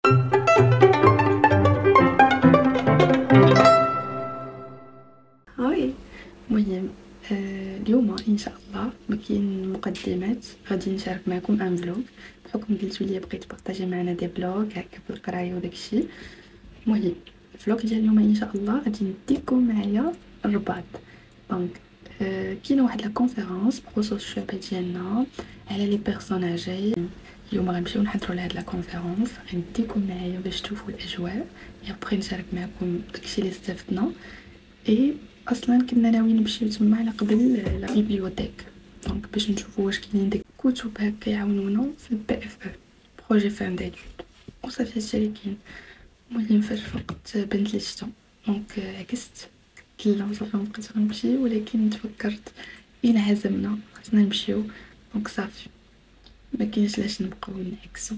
هاي. المهم اليوم ان شاء الله ما كاين مقدمات، غادي نشارك معكم ان فلوغ بحكم قلتوا لي بغيت تبارطاجي معنا دي فلوغ هكا في القرايه وداكشي. المهم الفلوغ ديال اليوم ان شاء الله غادي نديكم معايا الرباط. دونك كاينه واحد لا كونفيرونس بخصوص الشعبه ديالنا على لي بيرسوناجي. اليوم غنمشيو نحضروا لهاد لا كونفيرونس، غنديكم معايا باش تشوفوا الاجواء اي ابري نشارك معكم داكشي اللي استفدنا. اي اصلا كنا ناويين نمشيو تما على قبل لا بيبليوتيك، دونك باش نشوفوا واش كاينين ديك كتب هكا يعاونونا في البي اف او بروجي فان ديتود وصافي هادشي اللي كاين. المهم فاش فقت بنت لي شتا دونك عكست قلت لا صافي مبقيتش غنمشي، ولكن تفكرت انعزمنا خصنا نمشيو دونك صافي ما كاينش لاش نبقاو نعكسو.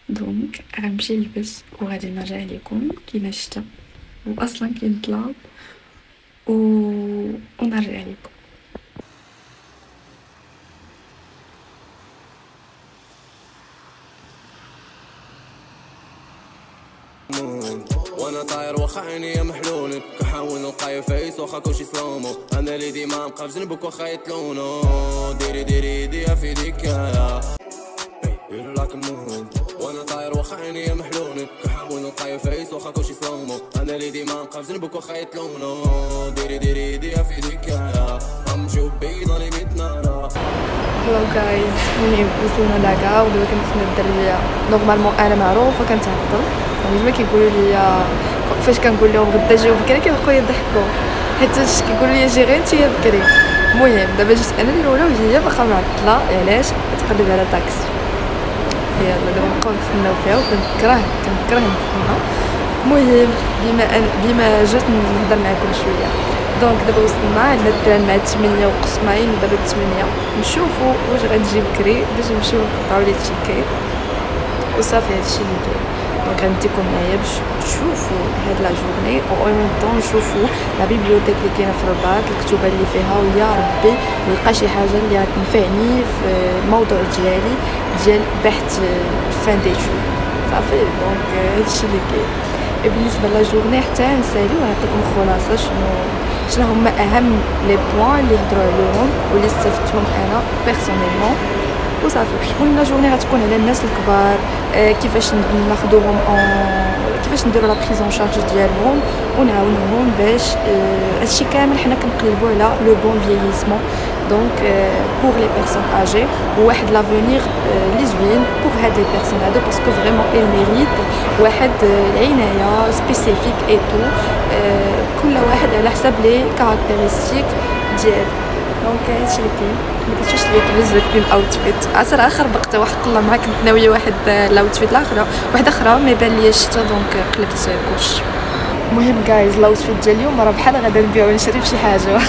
دونك غنمشي نلبس وغادي نرجع لكم. كاينه الشتا واصلا كاين الظلام ونرجع لكم. وانا طاير واخا عينيا محلولين، كنحاول نلقى فايس واخا كلشي سلومو، انا اللي ديما نبقى في جنبك واخا يتلونو. ديري ايديا في ديك يا لاك مون. وانا طاير واخا عينيا محلولين، كنحاول نلقى فايس واخا كلشي سلومو، انا اللي ديما نبقى في جنبك واخا يتلونو. ديري ايديا في ديك يا غنمشيو بعيد ليميتنا. هلو جايز، المهم وصلنا لاكا ودابا كنتسنى الدريه. نورمالمون انا معروفه كنتعطل، ديما كيقولوا لي فاش كنقول لهم غدا جيو بكري كيبقاو يضحكوا حيتاش كيقولوا لي جي غير نتيا بكري. المهم دابا جيت انا الاولى وهي باقا معطله، علاش كتقلب على طاكسي. يلا دابا نبقاو نتسناو فيها وكنكره نتسنى. المهم بما جات نهضر معكم شويه. دونك دابا وصلنا عندنا التران مع 8 وقسمين، ودابا 8 نشوفوا واش غتجي بكري باش نمشيو نقطعوا لي التيكي وصافي. هادشي اللي كاين. دونك غنديكم معايا باش تشوفوا هاد لا جورني او اون ميم طون نشوفوا لا بيبليوتيك اللي كاينه في الرباط، الكتب اللي فيها، ويا ربي نلقى شي حاجه اللي غتنفعني في الموضوع ديالي ديال بحث فان ديتود صافي. دونك هادشي اللي كاين. بالنسبه لا جورني حتى نسالي ونعطيكم خلاصه شنو هما اهم لي بوين اللي هضروا عليهم واللي استفدتهم انا بيرسونيلمون وصافي. المهم لا جورني غتكون على الناس الكبار، كيفاش ناخذوهم كيفاش نديروا لا بريزون شارج ديالهم ونعاونوهم باش هادشي كامل حنا كنقلبوا على لو بون فييسمون. دونك بور لي بيرسون اجي وواحد لافونير لي زوين بور هاد لي بيرسون هادو باسكو فريمون اي ميريت واحد العنايه سبيسيفيك اي تو، كل واحد على حسب لي كاركتيرستيك ديالو. دونك هادشي اللي كاين. ما كنتش ليك بزاف ديال الاوتفيت صراحه خربقت وحق الله ما كنت ناويه واحد الاوتفيت الاخرى واحده اخرى ما يبان لي الشتا دونك قلبت كلشي. المهم جايز الاوتفيت ديال اليوم راه بحال غادا نبيعو نشري فشي حاجه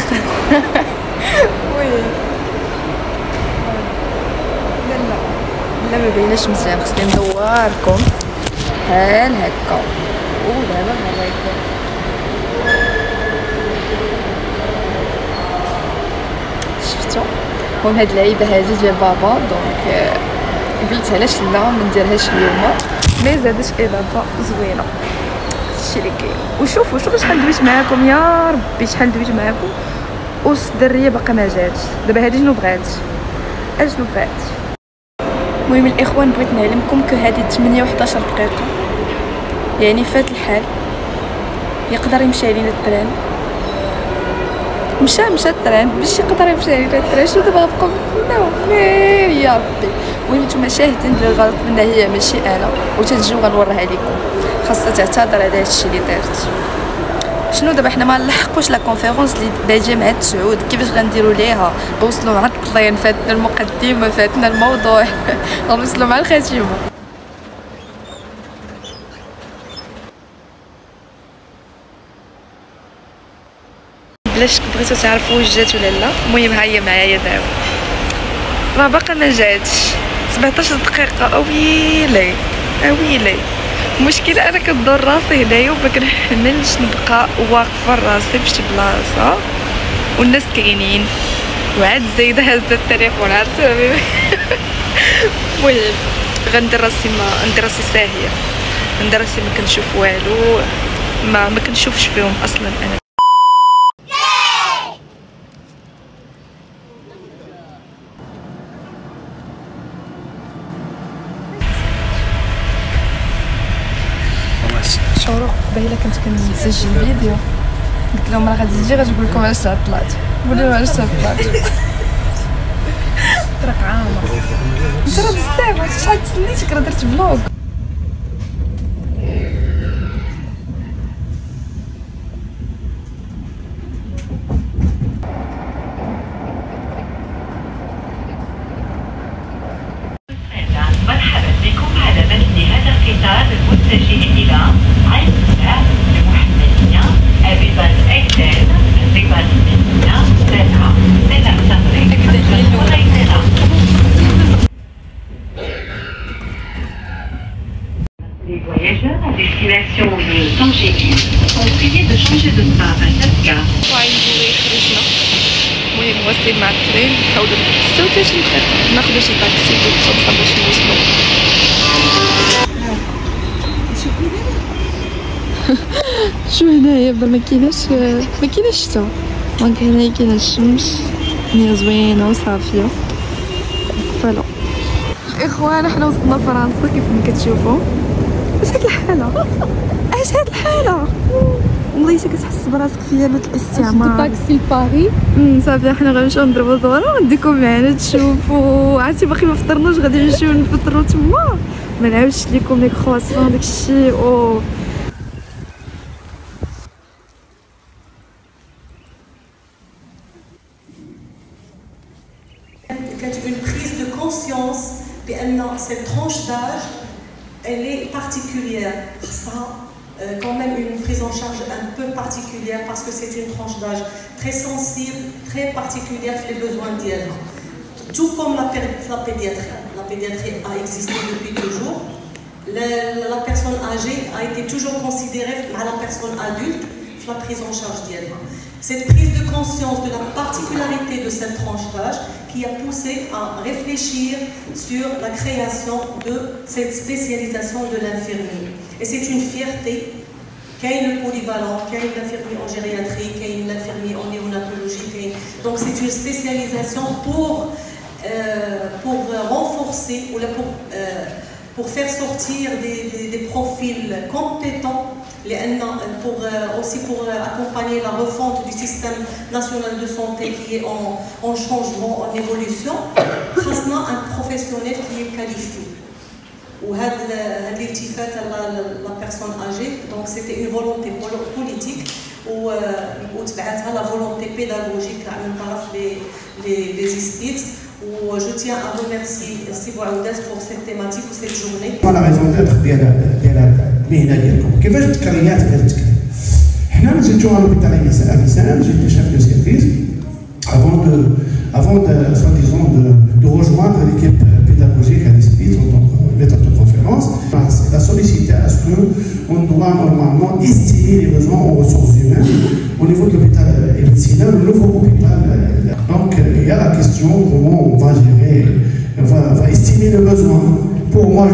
وي لا ما بايناش مزيان، خصني ندوركم بحال هكا. ودابا غادي يكون شفتو. المهم هاد اللعيبه هادي ديال بابا دونك قلت علاش لا ما نديرهاش اليوم، مي زادت اضافه زوينه. هادشي اللي كاين. وشوفوا شحال دويت معاكم يا ربي، شحال دويت معاكم والدريه باقا ما جاتش. دابا هادي شنو بغات. المهم الاخوان بغيت نعلمكم كو هادي 8 و 11 دقيقه يعني فات الحال، يقدر يمشي علينا التران. مشى التران باش يقدر يمشي علينا التران. شنو دابا غنبقاو نتسناو يا ربي. المهم نتوما شاهدين بلي الغلط منها هي ماشي انا، وتتجيو غنوريها لكم. خاصها تعتذر على هادشي اللي دارت. شنو دابا حنا ما نلحقوش لا كونفيرونس اللي باجيه مع التسعود، كيفاش غنديروا ليها؟ غنوصلوا مع الطلين، فاتنا المقدمه، فاتنا الموضوع غنوصلوا مع الخاتمه. بلاش بغيتو تعرفوا واش جات ولا لا. المهم ها هي معايا دابا، راه باقا ما جاتش 17 دقيقه. اويلي المشكل انا كندور راسي هنايا وما كنحملش نبقى واقفه راسي فشي بلاصه والناس كاينين وعاد زايده هازه التليفون عرفتي. المهم غندير راسي ساهيه، ندير راسي ما كنشوف والو، ما كنشوفش فيهم اصلا انا. شعور قبيله كنت كنسجل فيديو، قلت لهم راه غادي تجي غتقول لكم علاش طلعت، قولوا لي علاش طلعت. راك عامر انت راه بزاف شحال تسنيتك راه درت فلوغ. مرحبا بكم على متن هذا القطار المتجه إلى عين الساعة المحمدية، أبيضان أكتان، رباط المدينة، سلعة، سلع تغريق، وغيرها. Les voyageurs à destination de Tanger sont priés de changer de train à cette gare. المهم واصلين مع الترين، نحاولوا 36 دقيقة ناخدو شي طاكسي بالصدفة باش نوصلو. شو هنايا ما كايناش شتا، دونك هنايا كاينه الشمس هي زوينة وصافية. فوالا اخوان حنا وصلنا فرنسا كيف ما كتشوفوا. اش هاد الحالة، اش هاد الحالة، وليتي كتحس براسك في يامة الاستعمار. طاكسي لباري صافي حنا غنمشيو نضربو صورة ونديكم معنا تشوفوا. عرفتي باقي ما فطرناش، غادي نمشيو نفطرو تما، ما نعاودش لكم لي كرواسون داكشي. او كانت une prise de conscience بأن cette tranche d'âge elle est particulière. خصها quand même une prise en charge un peu particulière parce que c'est une tranche d'âge très sensible, très particulière les besoins d'elle. Tout comme la pédiatrie. La pédiatrie a existé depuis toujours. La personne âgée a été toujours considérée par la personne adulte la prise en charge d'elle. Cette prise de conscience de la particularité de cette tranche d'âge qui a poussé à réfléchir sur la création de cette spécialisation de l'infirmier. Et c'est une fierté qu'il y ait le polyvalent, qu'il y ait l'infirmier en gériatrie, qu'il y ait l'infirmier en néonatologie. Donc c'est une spécialisation pour renforcer ou pour faire sortir des profils compétents, aussi pour accompagner la refonte du système national de santé qui est en changement, en évolution. On a un professionnel qui est qualifié. وهذا الالتفات la personne âgée, donc c'était une volonté politique وتبعتها la volonté pédagogique من طرف les ISPITS. Je tiens à remercier Sibou Aoudas pour cette thématique ou cette journée. La raison d'être ديال المهنه ديالكم كيفاش تكريات هذا التكريم. حنا نزيدو على l'hôpital Avicenne, j'étais chef de service avant soi-disant de rejoindre l'équipe pédagogique à l'ISPIT en tant que maître de conférence. La sollicité à ce qu'on doit normalement estimer les besoins en ressources humaines au niveau de l'hôpital Avicenne, le nouveau hôpital. Donc il y a la question comment on va gérer, on va estimer le besoin. Pour moi,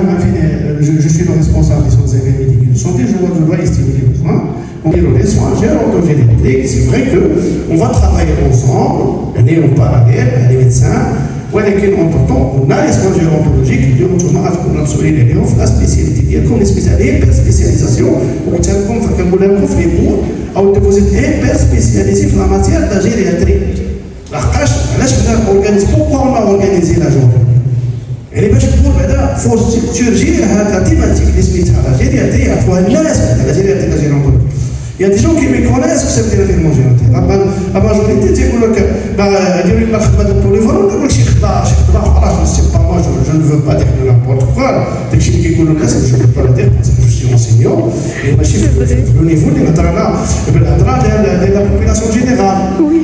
je suis le responsable des soins médicaux de santé, je dois estimer les besoins. On gère les soins, gère l'orthogénétique. C'est vrai qu'on va travailler ensemble, on est en parallèle, les médecins. ولكن on a les soins gérontologiques اللي نتوما غتكونوا مسؤولين عليهم في لا سبيسياليتي ديالكم، لي سبيسياليتي سبيسياليزاسيون وتكون كنقول لكم في لي بور او vous êtes hyper spécialisé في لا ماتيير de la gériatrie. لحقاش علاش بدا اورغانيزي بوكوا اون اورغانيزي لا جورني يعني باش تقول بعدا فور سيرجي هاد تيماتيك اللي سميتها لا جيرياتري يعرفوها الناس لا جيرياتري لا جيرونتولوجي. Il y a des gens qui me connaissent que c'est de l'infirmière. La majorité تيقول لك يديروا لنا خدمه ديال البوليفالون، نقول لك شي خدمه خلاص سي با موا جو نو فو با دير دو نابورت كوا. داكشي اللي كيقولوا الناس جو نو با دير باسكو جو سي انسينيون ماشي في لو نيفو اللي هضرنا بالهضره ديال لا بوبولاسيون جينيرال.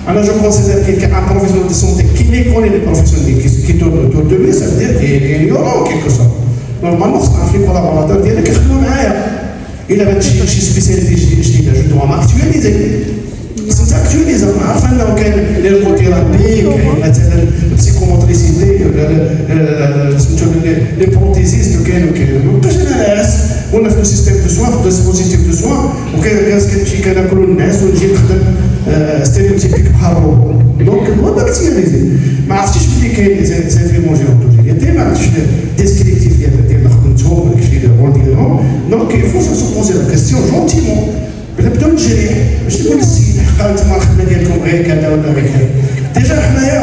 انا جو كونسيدير كي ان بروفيسيونيل دي سونتي كي ميكوني لي بروفيسيونيل كي تور دو لي سا فو دير كي يورو كيلكو سا نورمالمون خص تعرف لي كولابوراتور ديالك يخدموا معايا. إلا بغيت شي سبيسياليتي جديده جو دوا ماكتواليزي خصك تاكتواليزا. عارفه انه كاين ليرغوثيرابي، كاين مثلا البسيكوموتريسيتي، سميتو لي بروتيزيست، وكاين مابقاش انا ناعس ولا في السيستيم دو سوان في الديسبوزيتيف دو سوان كنمشي كناكل الناس ونجي نخدم ستيريوتيبيك بحال الروبو. دونك هو باكتيريزي. ما عرفتيش بلي كاين زانفيرمون جيرونتولوجيا، ما عرفتش ديسكريبتيف ديال خدمتهم وداكشي اللي رول ديالهم. دونك يفو سو بوزي لا كيستيون جونتيمون بلا بدون الجريح، ماشي نقول للسيد حقا نتوما الخدمه ديالكم غير كذا ولا غير كذا. ديجا حنايا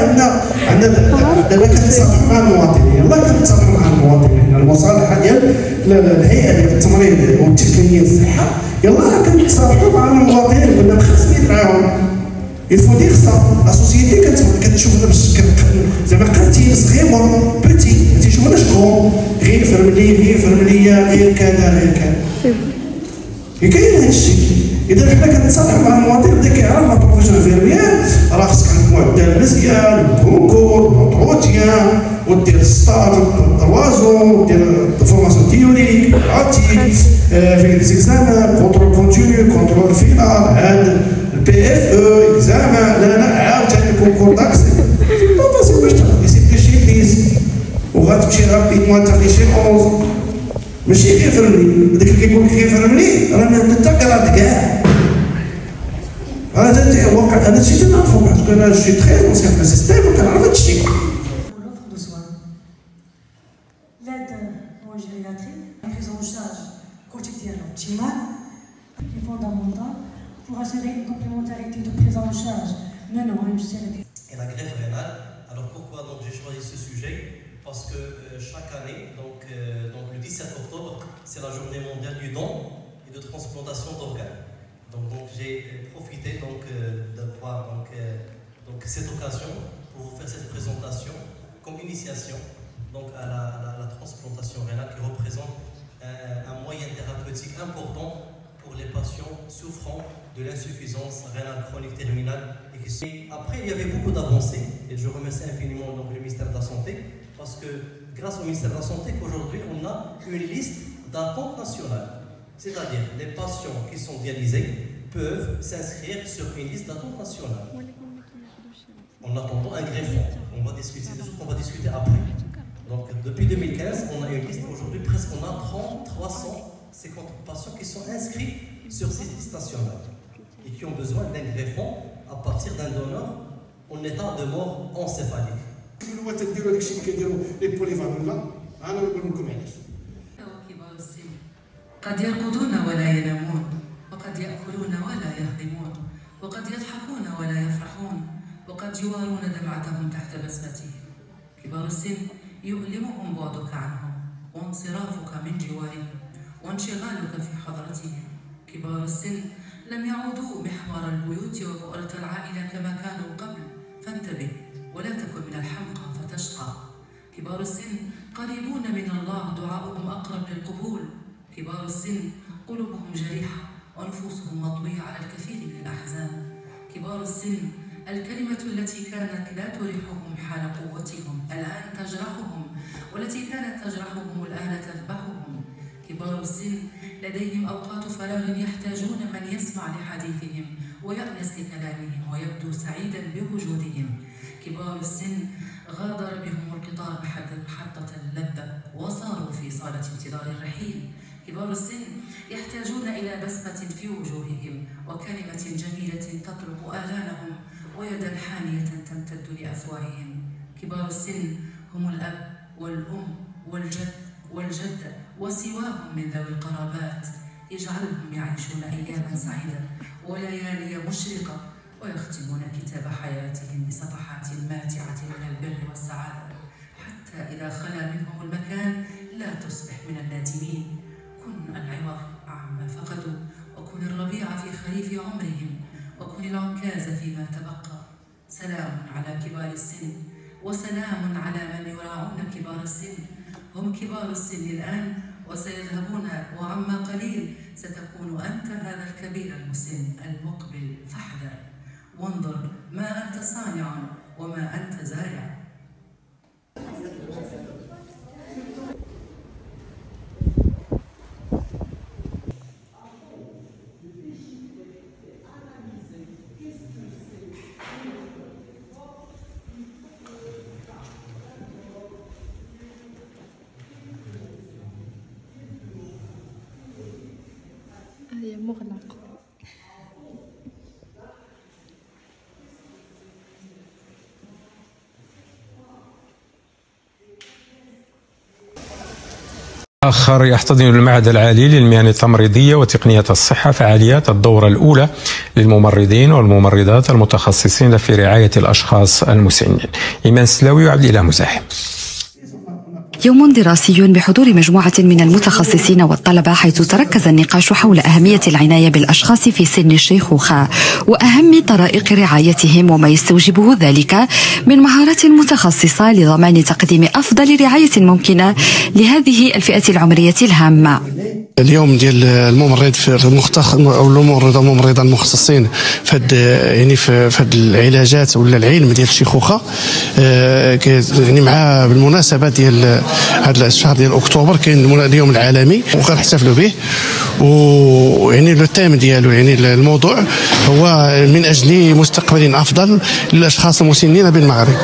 عندنا دابا كنتصالحوا مع المواطنين، يلاه كنتصالحوا مع المواطنين. المصالحه ديال الهيئه ديال التمريض والتقنيه الصحه يلاه كنتصالحوا مع المواطنين، كنا مخصصين معاهم. يفو دير سا لا سوسيتي كتشوفنا باش زعما قرتي صغيره بوتي، ما تيشوفناش كرون، غير فرمليه غير كذا غير كذا. كاين هذا الشيء. اذا حنا كنتصالحوا مع المواطن بدا كيعرف لا بروفيسيون فيرميان راه خصك عندك معدل مزيان، الكونكور، لونتروتيان، ودير الستاج، الروازون، ودير الفورماسيون تيوريك، براتيك، في ليزيكزامان، كونترول كونتينيو، كونترول فينال، هاد البي اف او اكزامان، لا عاوتاني الكونكور داكسي. سي با فاسيل باش تاخذ سي شي 10 وغتمشي رابيدمون تاخذ شي 11. ماشي غير فرملي، هذاك اللي كيقول لك غير فرملي راه انت قرات كاع. هذا واقع، هذا الشيء تنعرفو باسكو انا شي تخي اونسيان في السيستيم وكنعرف هذا الشيء. L'aide gériatrique, la prise en charge quotidienne optimale est fondamentale pour assurer une complémentarité de prise en charge et la greffe rénale. Alors pourquoi donc j'ai choisi ce sujet? Parce que chaque année, donc le 17 octobre, c'est la journée mondiale du don et de transplantation d'organes. Donc j'ai profité d'avoir cette occasion pour vous faire cette présentation comme initiation donc à la transplantation rénale qui représente un moyen thérapeutique important pour les patients souffrant de l'insuffisance rénale chronique terminale. Et après, il y avait beaucoup d'avancées et je remercie infiniment donc, le ministère de la Santé parce que grâce au ministère de la Santé qu'aujourd'hui on a une liste d'attente nationale. C'est-à-dire les patients qui sont dialysés peuvent s'inscrire sur une liste d'attente nationale en attendant un greffon. On va discuter de ce qu'on va discuter après. Donc depuis 2015, on a une liste aujourd'hui, presque on a 350 patients qui sont inscrits sur ces listes nationales et qui ont besoin d'un greffon à partir d'un donneur en état de mort encéphalique. هو تديروا داكشي اللي كيديروا لي بوليفالولا. انا نقول لكم علاش. كبار السن قد يرقدون ولا ينامون، وقد يأكلون ولا يهضمون، وقد يضحكون ولا يفرحون، وقد يوارون دمعتهم تحت بسمتهم. كبار السن يؤلمهم بعدك عنهم وانصرافك من جوارهم وانشغالك في حضرتهم. كبار السن لم يعودوا محور البيوت وبؤرة العائلة كما كانوا قبل، فانتبه ولا تكن من الحمقى فتشقى. كبار السن قريبون من الله، دعاؤهم أقرب للقبول. كبار السن قلوبهم جريحة ونفوسهم مطوية على الكثير من الأحزان. كبار السن الكلمة التي كانت لا تريحهم حال قوتهم الآن تجرحهم، والتي كانت تجرحهم الآن تذبحهم. كبار السن لديهم أوقات فراغ يحتاجون من يسمع لحديثهم ويأنس لكلامهم ويبدو سعيدا بوجودهم. كبار السن غادر بهم القطار محطة اللذة وصاروا في صالة انتظار الرحيل. كبار السن يحتاجون إلى بسمة في وجوههم وكلمة جميلة تطرق آذانهم ويدا حانية تمتد لأفواههم. كبار السن هم الأب والأم والجد والجدة وسواهم من ذوي القرابات. اجعلهم يعيشون أياما سعيدة وليالي مشرقة ويختمون كتاب حياتهم بصفحات ماتعة من البر والسعادة، حتى إذا خلا منهم المكان لا تصبح من النادمين. كن العوض عما فقدوا، وكن الربيع في خريف عمرهم، وكن العكاز فيما تبقى. سلام على كبار السن وسلام على من يراعون كبار السن. هم كبار السن الآن وسيذهبون، وعما قليل ستكون أنت هذا الكبير المسن المقبل. فاحذر وانظر ما أنت صانع وما أنت زارع. مغلق. آخر يحتضن المعهد العالي للمهن التمريضية وتقنية الصحة فعاليات الدورة الأولى للممرضين والممرضات المتخصصين في رعاية الأشخاص المسنين. إيمان سلاوي وعبد الإله مزاحم. يوم دراسي بحضور مجموعة من المتخصصين والطلبة، حيث تركز النقاش حول أهمية العناية بالأشخاص في سن الشيخوخة وأهم طرائق رعايتهم وما يستوجبه ذلك من مهارات متخصصة لضمان تقديم أفضل رعاية ممكنة لهذه الفئة العمرية الهامة. اليوم ديال الممرض في المختص او الممرضه المختصين في يعني في العلاجات ولا العلم ديال الشيخوخه، يعني مع بالمناسبه ديال هذا الشهر ديال اكتوبر كاين اليوم العالمي وكنحتفلوا به، ويعني لو تيم ديالو يعني الموضوع هو من اجل مستقبل افضل للاشخاص المسنين بالمغرب.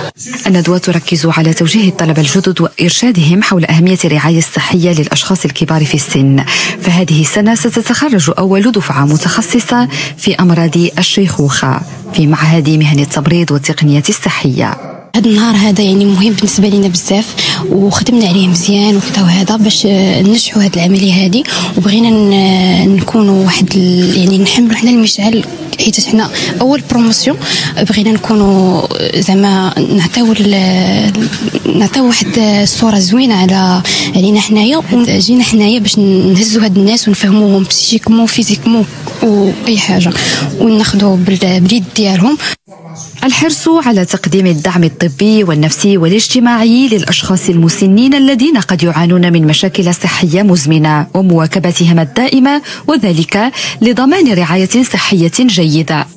الندوه تركز على توجيه الطلبه الجدد وارشادهم حول اهميه الرعايه الصحيه للاشخاص الكبار في السن. فهذه السنة ستتخرج أول دفعة متخصصة في أمراض الشيخوخة في معهد مهن التمريض والتقنية الصحية. هذا النهار هذا يعني مهم بالنسبه لنا بزاف، وخدمنا عليه مزيان وكذا وهذا باش ننجحوا هذه العمليه هذه، وبغينا نكونوا واحد يعني نحملوا حنا المشعل، حيت حنا اول بروموسيون بغينا نكونوا زعما نعطيو واحد الصوره زوينه علينا حنايا، وجينا حنايا باش نهزوا هاد الناس ونفهموهم بسيكمون فيزيكمون واي حاجه، وناخذوا باليد ديالهم. الحرص على تقديم الدعم الطبي والنفسي والاجتماعي للأشخاص المسنين الذين قد يعانون من مشاكل صحية مزمنة ومواكبتهم الدائمة، وذلك لضمان رعاية صحية جيدة.